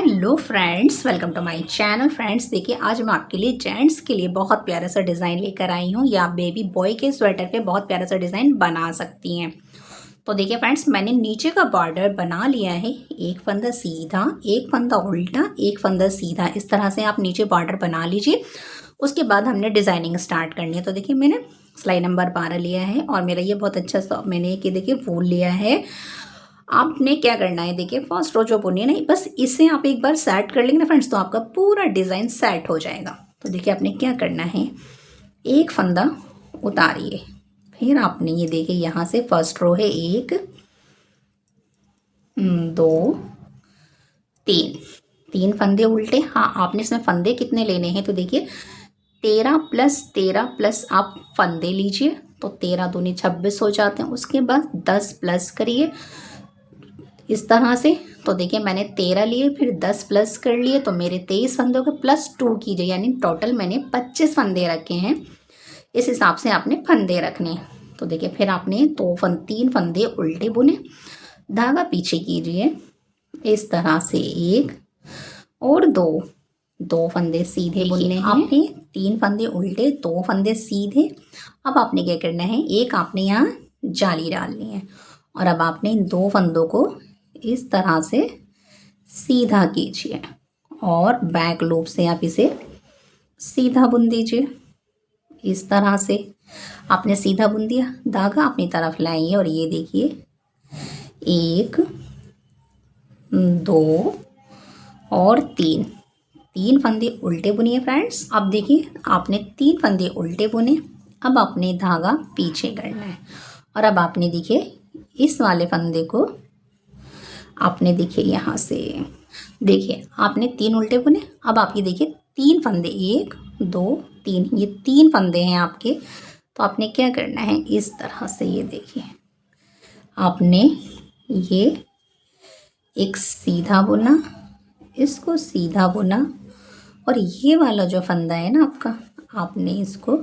Hello friends, welcome to my channel. Friends देखिए, आज मैं आपके लिए जेंट्स के लिए बहुत प्यारा सा डिज़ाइन लेकर आई हूँ, या आप बेबी बॉय के स्वेटर पे बहुत प्यारा सा डिज़ाइन बना सकती हैं। तो देखिए फ्रेंड्स, मैंने नीचे का बॉर्डर बना लिया है। एक फंदा सीधा, एक फंदा उल्टा, एक फंदा सीधा, इस तरह से आप नीचे बॉर्डर बना लीजिए। उसके बाद हमने डिज़ाइनिंग स्टार्ट करनी है। तो देखिए, मैंने सिलाई नंबर 12 लिया है और मेरा ये बहुत अच्छा सा मैंने कि देखिए वूल लिया है। आपने क्या करना है, देखिए फर्स्ट रो जो बुनी है ना, बस इसे आप एक बार सेट कर लेंगे ना फ्रेंड्स, तो आपका पूरा डिज़ाइन सेट हो जाएगा। तो देखिए, आपने क्या करना है, एक फंदा उतारिए, फिर आपने ये देखिए यहाँ से फर्स्ट रो है, एक, दो, तीन, तीन फंदे उल्टे। हाँ, आपने इसमें फंदे कितने लेने हैं, तो देखिए 13 प्लस 13 प्लस आप फंदे लीजिए, तो 13 दूनी 26 हो जाते हैं। उसके बाद 10 प्लस करिए इस तरह से। तो देखिए, मैंने 13 लिए, फिर 10 प्लस कर लिए, तो मेरे 23 फंदे हो गए। प्लस 2 कीजिए, यानी टोटल मैंने 25 फंदे रखे हैं। इस हिसाब से आपने फंदे रखने हैं। तो देखिए, फिर आपने तीन फंदे उल्टे बुने, धागा पीछे कीजिए इस तरह से, एक और दो फंदे सीधे बुनने हैं। आपने 3 फंदे उल्टे, 2 फंदे सीधे। अब आपने क्या करना है, एक आपने यहाँ जाली डालनी है, और अब आपने इन 2 फंदों को इस तरह से सीधा कीजिए, और बैक लूप से आप इसे सीधा बुन दीजिए। इस तरह से आपने सीधा बुन दिया, धागा अपनी तरफ लाइए, और ये देखिए 1, 2 और 3, 3 फंदे उल्टे बुनिए फ्रेंड्स। अब देखिए, आपने 3 फंदे उल्टे बुने। अब आपने धागा पीछे करना है, और अब आपने देखिए इस वाले फंदे को आपने देखिए यहाँ से, देखिए आपने 3 उल्टे बुने। अब आप ये देखिए 3 फंदे, 1, 2, 3, ये 3 फंदे हैं आपके। तो आपने क्या करना है, इस तरह से ये देखिए, आपने ये एक सीधा बुना, इसको सीधा बुना, और ये वाला जो फंदा है ना आपका, आपने इसको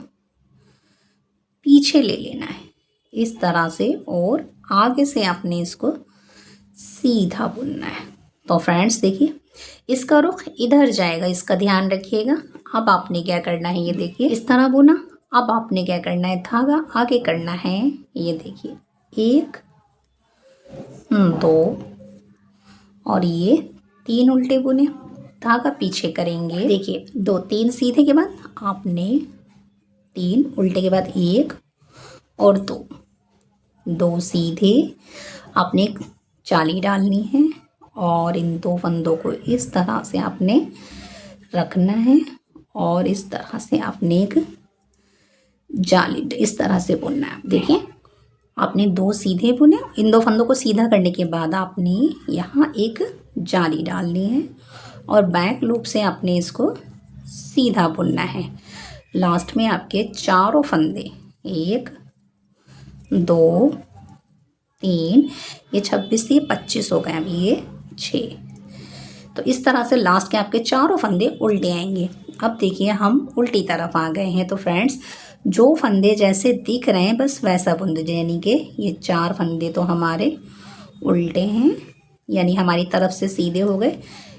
पीछे ले लेना है इस तरह से, और आगे से आपने इसको सीधा बुनना है। तो फ्रेंड्स देखिए, इसका रुख इधर जाएगा, इसका ध्यान रखिएगा। अब आपने क्या करना है, ये देखिए इस तरह बुना। अब आपने क्या करना है, धागा आगे करना है, ये देखिए 1, 2 और ये 3 उल्टे बुने, धागा पीछे करेंगे। देखिए 2, 3 सीधे के बाद आपने 3 उल्टे के बाद 1 और 2 सीधे, आपने एक जाली डालनी है, और इन 2 फंदों को इस तरह से आपने रखना है, और इस तरह से आपने एक जाली इस तरह से बुनना है। देखिए, आपने 2 सीधे बुने, इन 2 फंदों को सीधा करने के बाद आपने यहाँ एक जाली डालनी है, और बैक लूप से आपने इसको सीधा बुनना है। लास्ट में आपके चारों फंदे, 1, 2, 3, ये 26 थी, 25 हो गए, अभी ये 6। तो इस तरह से लास्ट के आपके चारों फंदे उल्टे आएंगे। अब देखिए, हम उल्टी तरफ आ गए हैं। तो फ्रेंड्स, जो फंदे जैसे दिख रहे हैं बस वैसा बुन दीजिए, यानी कि ये 4 फंदे तो हमारे उल्टे हैं, यानी हमारी तरफ से सीधे हो गए,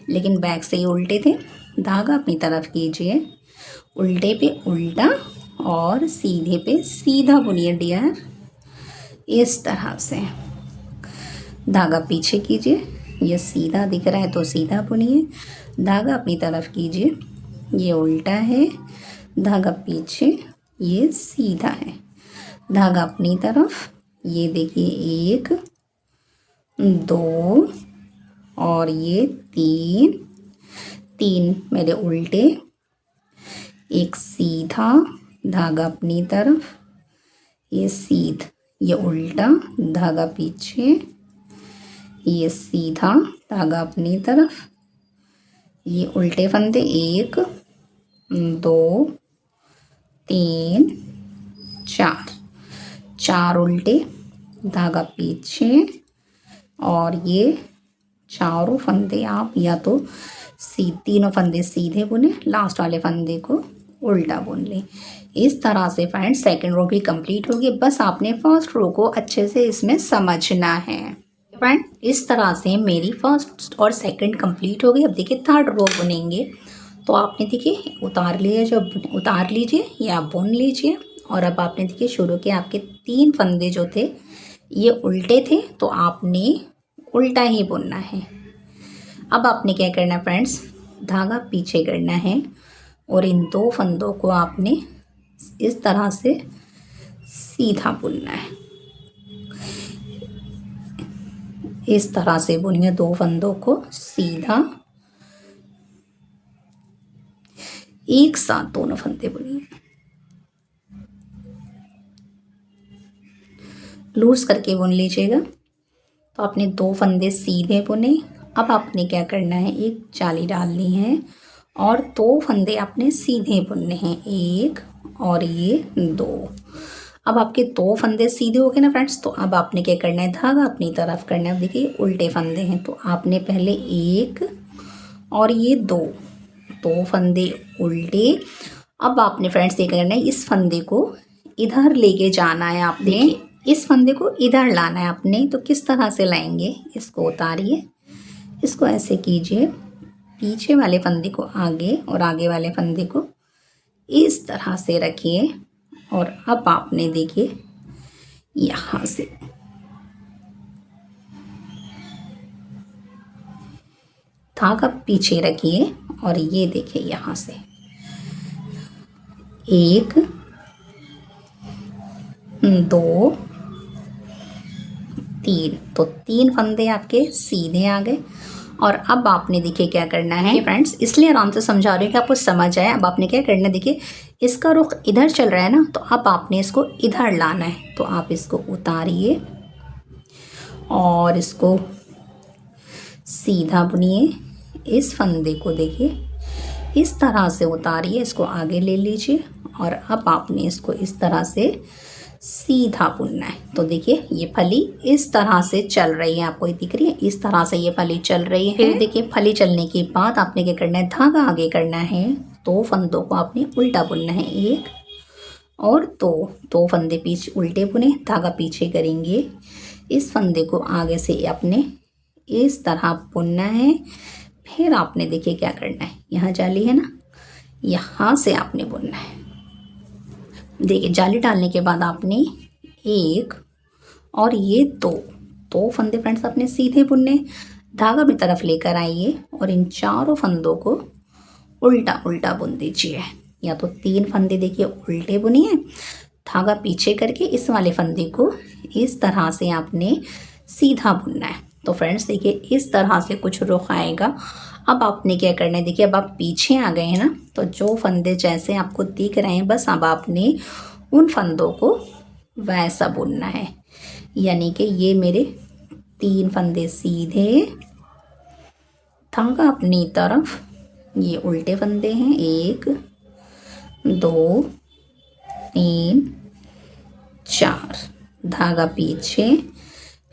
लेकिन बैक से ही उल्टे थे। धागा अपनी तरफ कीजिए, उल्टे पे उल्टा और सीधे पे सीधा बुनिए डियर, इस तरह से। धागा पीछे कीजिए, ये सीधा दिख रहा है तो सीधा बुनिए, धागा अपनी तरफ कीजिए, ये उल्टा है, धागा पीछे, ये सीधा है, धागा अपनी तरफ, ये देखिए 1, 2 और ये 3, 3 मेरे उल्टे, एक सीधा, धागा अपनी तरफ, ये सीधा, ये उल्टा, धागा पीछे, ये सीधा, धागा अपनी तरफ, ये उल्टे फंदे, 1, 2, 3, 4, 4 उल्टे, धागा पीछे, और ये चारों फंदे आप या तो तीनों फंदे सीधे बुने, लास्ट वाले फंदे को उल्टा बुन लें। इस तरह से फ्रेंड्स सेकंड रो भी कंप्लीट होगी। बस आपने फर्स्ट रो को अच्छे से इसमें समझना है। फ्रेंड इस तरह से मेरी फर्स्ट और सेकंड कंप्लीट हो गई। अब देखिए थर्ड रो बुनेंगे। तो आपने देखिए उतार लिया, जब उतार लीजिए या बुन लीजिए। और अब आपने देखिए शुरू के आपके 3 फंदे जो थे ये उल्टे थे, तो आपने उल्टा ही बुनना है। अब आपने क्या करना है फ्रेंड्स, धागा पीछे करना है और इन 2 फंदों को आपने इस तरह से सीधा बुनना है। इस तरह से बुनिए 2 फंदों को सीधा, एक साथ दोनों फंदे बुनिए। लूज करके बुन लीजिएगा। तो आपने 2 फंदे सीधे बुने। अब आपने क्या करना है, एक जाली डालनी है और 2 फंदे आपने सीधे बुनने हैं, 1 और ये 2। अब आपके 2 फंदे सीधे हो गए ना फ्रेंड्स। तो अब आपने क्या करना है, धागा अपनी तरफ करना है। अब देखिए उल्टे फंदे हैं, तो आपने पहले 1 और ये 2 फंदे उल्टे। अब आपने फ्रेंड्स ये करना है, इस फंदे को इधर लेके जाना है आपने। इस फंदे को इधर लाना है आपने। तो किस तरह से लाएंगे, इसको उतारिए, इसको ऐसे कीजिए, पीछे वाले फंदे को आगे और आगे वाले फंदे को इस तरह से रखिए। और अब आपने देखिए यहाँ से धागा पीछे रखिए और ये देखिए यहाँ से 1 2 3, तो 3 फंदे आपके सीधे आ गए। और अब आपने देखिए क्या करना है फ्रेंड्स, इसलिए आराम से समझा रही हूँ कि आपको समझ आए। अब आपने क्या करना है, देखिए इसका रुख इधर चल रहा है ना, तो अब आपने इसको इधर लाना है। तो आप इसको उतारिए और इसको सीधा बुनिए। इस फंदे को देखिए इस तरह से उतारिए, इसको आगे ले लीजिए और अब आपने इसको इस तरह से सीधा बुनना है। तो देखिए ये फली इस तरह से चल रही है, आपको दिख रही है, इस तरह से ये फली चल रही है। फिर देखिए फली चलने के बाद आपने क्या करना है, धागा आगे करना है। 2 फंदों को आपने उल्टा बुनना है, 1 और 2 फंदे पीछे उल्टे बुने, धागा पीछे करेंगे। इस फंदे को आगे से अपने इस तरह बुनना है। फिर आपने देखिए क्या करना है, यहाँ जाली है ना, यहाँ से आपने बुनना है। देखिए जाली डालने के बाद आपने 1 और ये 2 फंदे फ्रेंड्स आपने सीधे बुनने। धागा भी तरफ लेकर आइए और इन चारों फंदों को उल्टा उल्टा बुन दीजिए। या तो 3 फंदे देखिए उल्टे बुनिए, धागा पीछे करके इस वाले फंदे को इस तरह से आपने सीधा बुनना है। तो फ्रेंड्स देखिए इस तरह से कुछ रुख आएगा। अब आपने क्या करना है, देखिए अब आप पीछे आ गए हैं ना, तो जो फंदे जैसे आपको दिख रहे हैं बस अब आपने उन फंदों को वैसा बुनना है। यानी कि ये मेरे 3 फंदे सीधे, धागा अपनी तरफ, ये उल्टे फंदे हैं, 1 2 3 4, धागा पीछे,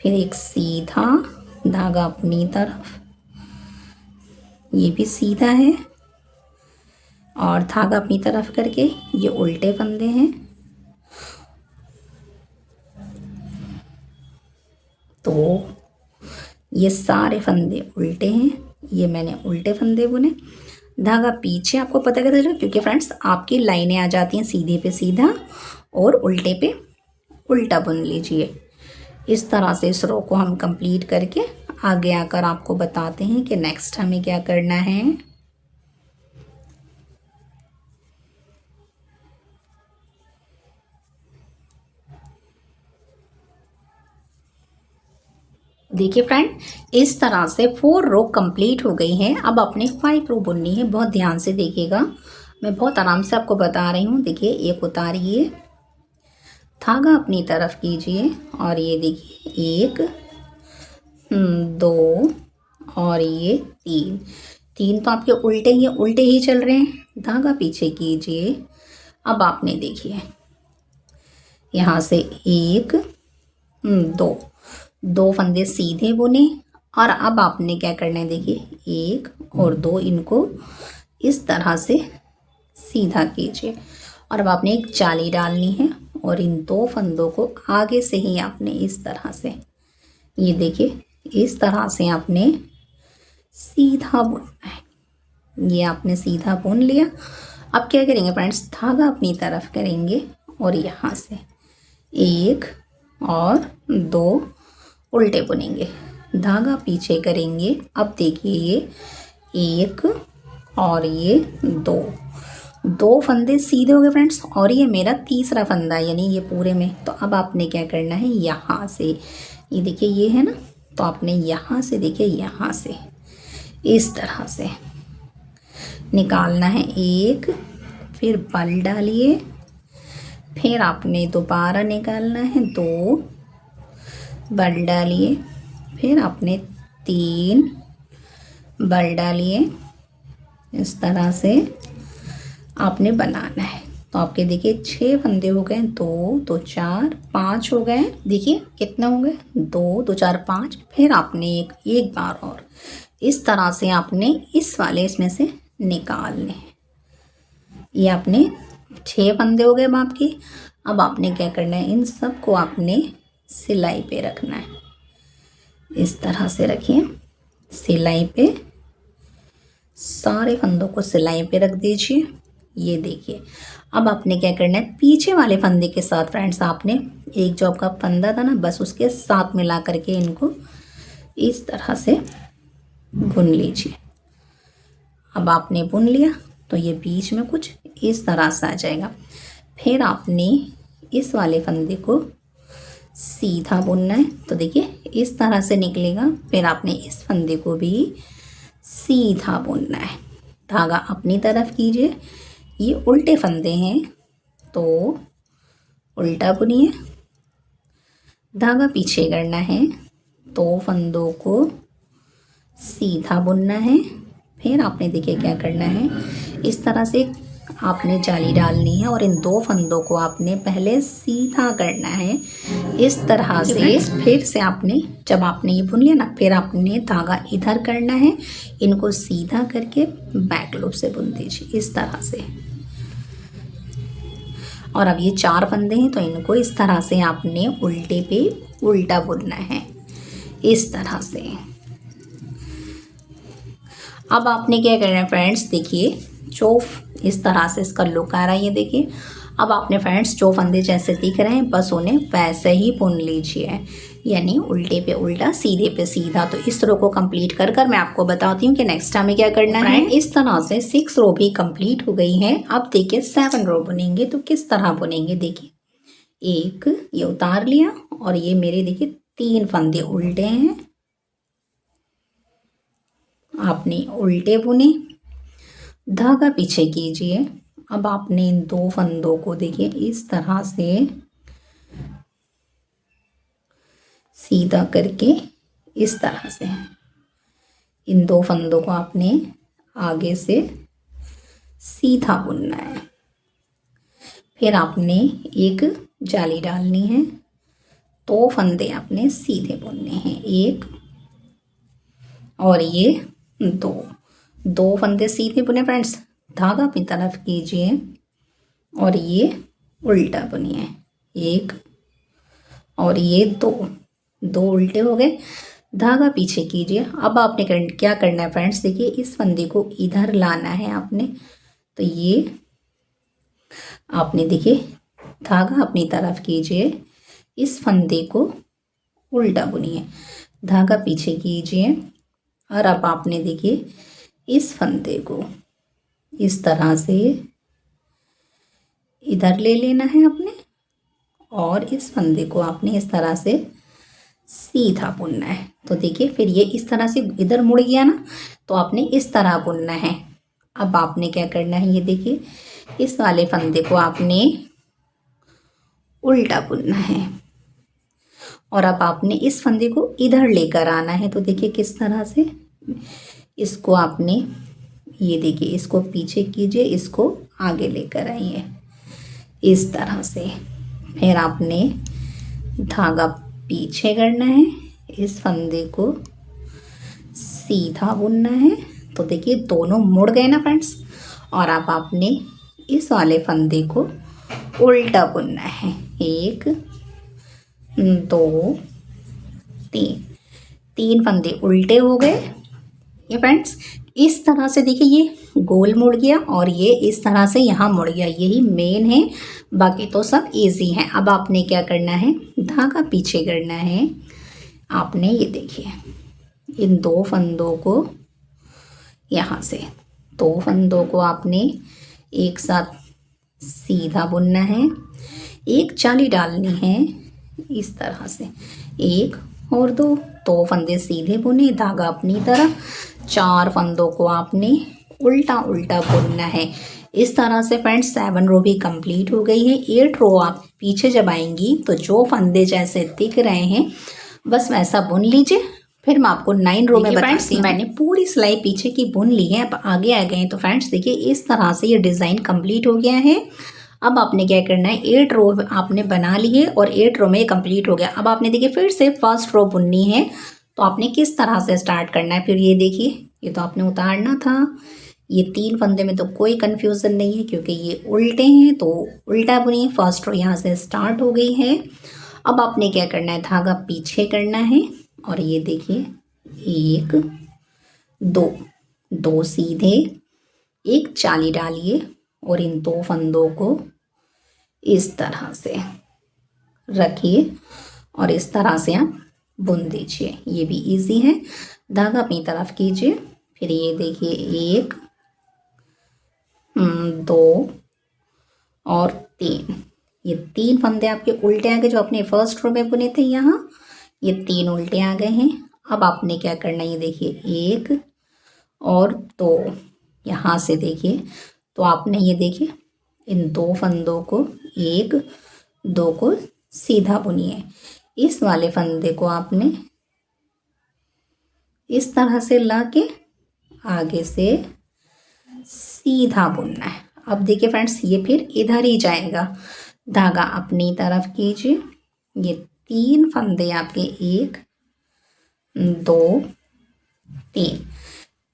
फिर एक सीधा, धागा अपनी तरफ, ये भी सीधा है और धागा अपनी तरफ करके ये उल्टे फंदे हैं। तो ये सारे फंदे उल्टे हैं, ये मैंने उल्टे फंदे बुने। धागा पीछे आपको पता कैसे चला, क्योंकि फ्रेंड्स आपकी लाइनें आ जाती हैं सीधे पे सीधा और उल्टे पे उल्टा बुन लीजिए। इस तरह से इस रो को हम कंप्लीट करके आगे आकर आपको बताते हैं कि नेक्स्ट हमें क्या करना है। देखिए फ्रेंड इस तरह से 4 रो कंप्लीट हो गई हैं। अब अपने 5 रो बुननी है। बहुत ध्यान से देखिएगा, मैं बहुत आराम से आपको बता रही हूँ। देखिए एक उतारिए, धागा अपनी तरफ कीजिए और ये देखिए 1 2 और ये 3 तो आपके उल्टे ही चल रहे हैं। धागा पीछे कीजिए। अब आपने देखिए यहाँ से 1 2 फंदे सीधे बुने और अब आपने क्या करना है, देखिए 1 और 2 इनको इस तरह से सीधा कीजिए और अब आपने एक जाली डालनी है और इन 2 फंदों को आगे से ही आपने इस तरह से, ये देखिए इस तरह से आपने सीधा बुनना है। ये आपने सीधा बुन लिया। अब क्या करेंगे फ्रेंड्स, धागा अपनी तरफ करेंगे और यहाँ से 1 और 2 उल्टे बुनेंगे, धागा पीछे करेंगे। अब देखिए ये 1 और ये 2 फंदे सीधे हो गए फ्रेंड्स, और ये मेरा तीसरा फंदा यानी ये पूरे में। तो अब आपने क्या करना है, यहाँ से ये देखिए ये है ना, तो आपने यहाँ से देखिए यहाँ से इस तरह से निकालना है 1, फिर बल डालिए, फिर आपने दोबारा निकालना है 2, बल डालिए, फिर आपने 3 बल डालिए। इस तरह से आपने बनाना है। तो आपके देखिए 6 फंदे हो गए, 2 2 4 5 हो गए। देखिए कितना हो गए, 2 2 4 5। फिर आपने एक बार और इस तरह से आपने इस वाले इसमें से निकालने हैं। ये आपने 6 फंदे हो गए बाप के। अब आपने क्या करना है, इन सब को आपने सिलाई पे रखना है। इस तरह से रखिए, सिलाई पे सारे फंदों को सिलाई पे रख दीजिए। ये देखिए अब आपने क्या करना है, पीछे वाले फंदे के साथ फ्रेंड्स आपने एक जो आपका फंदा था ना, बस उसके साथ मिला करके इनको इस तरह से बुन लीजिए। अब आपने बुन लिया तो ये बीच में कुछ इस तरह से आ जाएगा। फिर आपने इस वाले फंदे को सीधा बुनना है। तो देखिए इस तरह से निकलेगा। फिर आपने इस फंदे को भी सीधा बुनना है। धागा अपनी तरफ कीजिए। ये उल्टे फंदे हैं तो उल्टा बुनिए, धागा पीछे करना है, तो फंदों को सीधा बुनना है। फिर आपने देखिए क्या करना है, इस तरह से आपने जाली डालनी है और इन 2 फंदों को आपने पहले सीधा करना है इस तरह से। फिर से आपने जब आपने ये बुन लिया ना, फिर आपने धागा इधर करना है, इनको सीधा करके बैक लूप से बुन दीजिए इस तरह से। और अब ये 4 फंदे हैं तो इनको इस तरह से आपने उल्टे पे उल्टा बुनना है इस तरह से। अब आपने क्या करना है फ्रेंड्स, देखिए जो इस तरह से इसका लुक आ रहा है, ये देखिए। अब आपने फ्रेंड्स जो फंदे जैसे दिख रहे हैं बस उन्हें वैसे ही बुन लीजिए, यानी उल्टे पे उल्टा सीधे पे सीधा। तो इस रो को कंप्लीट कर कर मैं आपको बताती हूँ कि नेक्स्ट हमें क्या करना है। इस तरह से 6 रो भी कंप्लीट हो गई है। अब देखिए 7 रो बुनेंगे। तो किस तरह बुनेंगे, देखिए एक ये उतार लिया और ये मेरे देखिए 3 फंदे उल्टे हैं, आपने उल्टे बुने, धागा पीछे कीजिए। अब आपने इन 2 फंदों को देखिए इस तरह से सीधा करके इस तरह से इन 2 फंदों को आपने आगे से सीधा बुनना है। फिर आपने एक जाली डालनी है, 2 फंदे आपने सीधे बुनने हैं, 1 और ये 2 फंदे सीधे बुने फ्रेंड्स, धागा अपनी तरफ कीजिए और ये उल्टा बुनिए, 1 और ये 2 उल्टे हो गए, धागा पीछे कीजिए। अब आपने क्या करना है फ्रेंड्स, देखिए इस फंदे को इधर लाना है आपने। तो ये आपने देखिए धागा अपनी तरफ कीजिए, इस फंदे को उल्टा बुनिए, धागा पीछे कीजिए। और अब आपने देखिए इस फंदे को इस तरह से इधर ले लेना है आपने, और इस फंदे को आपने इस तरह से सीधा बुनना है। तो देखिए फिर ये इस तरह से इधर मुड़ गया ना, तो आपने इस तरह बुनना है। अब आपने क्या करना है, ये देखिए इस वाले फंदे को आपने उल्टा बुनना है और अब आपने इस फंदे को इधर लेकर आना है। तो देखिए किस तरह से इसको आपने, ये देखिए इसको पीछे कीजिए, इसको आगे लेकर आइए इस तरह से। फिर आपने धागा पीछे करना है, इस फंदे को सीधा बुनना है। तो देखिए दोनों मुड़ गए ना फ्रेंड्स, और अब आपने इस वाले फंदे को उल्टा बुनना है, 1 2 3 3 फंदे उल्टे हो गए। ये फ्रेंड्स इस तरह से देखिए ये गोल मुड़ गया और ये इस तरह से यहाँ मुड़ गया, यही मेन है, बाकी तो सब इजी है। अब आपने क्या करना है, धागा पीछे करना है आपने। ये देखिए इन 2 फंदों को यहाँ से 2 फंदों को आपने एक साथ सीधा बुनना है, एक चाली डालनी है इस तरह से, 1 और 2 फंदे सीधे बुने, धागा अपनी तरफ, 4 फंदों को आपने उल्टा उल्टा बुनना है। इस तरह से फ्रेंड्स 7 रो भी कंप्लीट हो गई है। 8 रो आप पीछे जब आएंगी तो जो फंदे जैसे दिख रहे हैं बस वैसा बुन लीजिए, फिर मैं आपको 9 रो में बताती हूँ। मैंने पूरी सिलाई पीछे की बुन ली है, अब आगे आ गए हैं। तो फ्रेंड्स देखिए इस तरह से ये डिज़ाइन कंप्लीट हो गया है। अब आपने क्या करना है, 8 रो आपने बना ली है और 8 रो में कंप्लीट हो गया। अब आपने देखिए फिर से फर्स्ट रो बुननी है, तो आपने किस तरह से स्टार्ट करना है। फिर ये देखिए ये तो आपने उतारना था, ये 3 फंदे में तो कोई कन्फ्यूज़न नहीं है क्योंकि ये उल्टे हैं, तो उल्टा बुनिए। फर्स्ट रो यहाँ से स्टार्ट हो गई है। अब आपने क्या करना है, धागा पीछे करना है और ये देखिए 1 2 सीधे, एक चाली डालिए और इन 2 फंदों को इस तरह से रखिए और इस तरह से आप बुन दीजिए। ये भी इजी है, धागा अपनी तरफ कीजिए। फिर ये देखिए 1 2 और 3, ये 3 फंदे आपके उल्टे आ गए जो आपने फर्स्ट रो में बुने थे, यहाँ ये 3 उल्टे आ गए हैं। अब आपने क्या करना है, ये देखिए 1 और 2 यहाँ से देखिए, तो आपने ये देखिए इन 2 फंदों को 1 2 को सीधा बुनिए। इस वाले फंदे को आपने इस तरह से लाके आगे से सीधा बुनना है। अब देखिए फ्रेंड्स ये फिर इधर ही जाएगा, धागा अपनी तरफ कीजिए। ये 3 फंदे आपके 1 2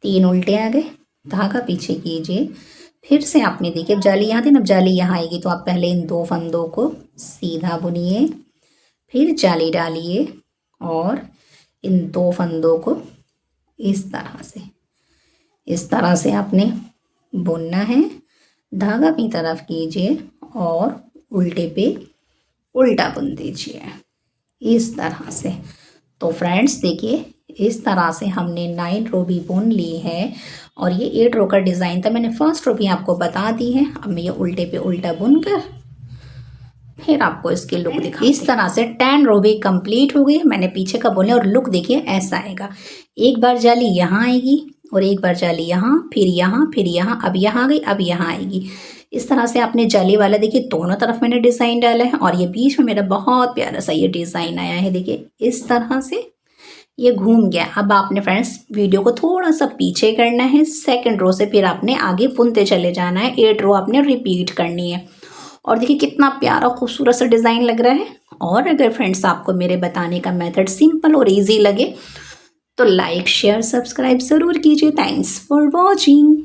3 उल्टे आ गए, धागा पीछे कीजिए। फिर से आपने देखिए अब जाली यहाँ थी ना, अब जाली यहाँ आएगी, तो आप पहले इन 2 फंदों को सीधा बुनिए, फिर जाली डालिए और इन 2 फंदों को इस तरह से आपने बुनना है। धागा अपनी तरफ कीजिए और उल्टे पे उल्टा बुन दीजिए इस तरह से। तो फ्रेंड्स देखिए इस तरह से हमने 9 रो भी बुन ली है और ये 8 रो का डिज़ाइन था, मैंने फर्स्ट रो भी आपको बता दी है। अब मैं ये उल्टे पे उल्टा बुन कर फिर आपको इसकी लुक दिखा। इस तरह से 10 रो भी कंप्लीट हो गई है, मैंने पीछे का बोले और लुक देखिए ऐसा आएगा। एक बार जाली यहाँ आएगी और एक बार जाली यहाँ, फिर यहाँ, अब यहाँ आ गई, अब यहाँ आएगी। इस तरह से आपने जाली वाला देखिए दोनों तरफ मैंने डिज़ाइन डाला है और ये बीच में मेरा बहुत प्यारा सा ये डिज़ाइन आया है। देखिए इस तरह से ये घूम गया। अब आपने फ्रेंड्स वीडियो को थोड़ा सा पीछे करना है, सेकंड रो से फिर आपने आगे बुनते चले जाना है, 8 रो आपने रिपीट करनी है। और देखिए कितना प्यारा खूबसूरत सा डिज़ाइन लग रहा है। और अगर फ्रेंड्स आपको मेरे बताने का मेथड सिंपल और ईजी लगे तो लाइक शेयर सब्सक्राइब ज़रूर कीजिए। Thanks for watching.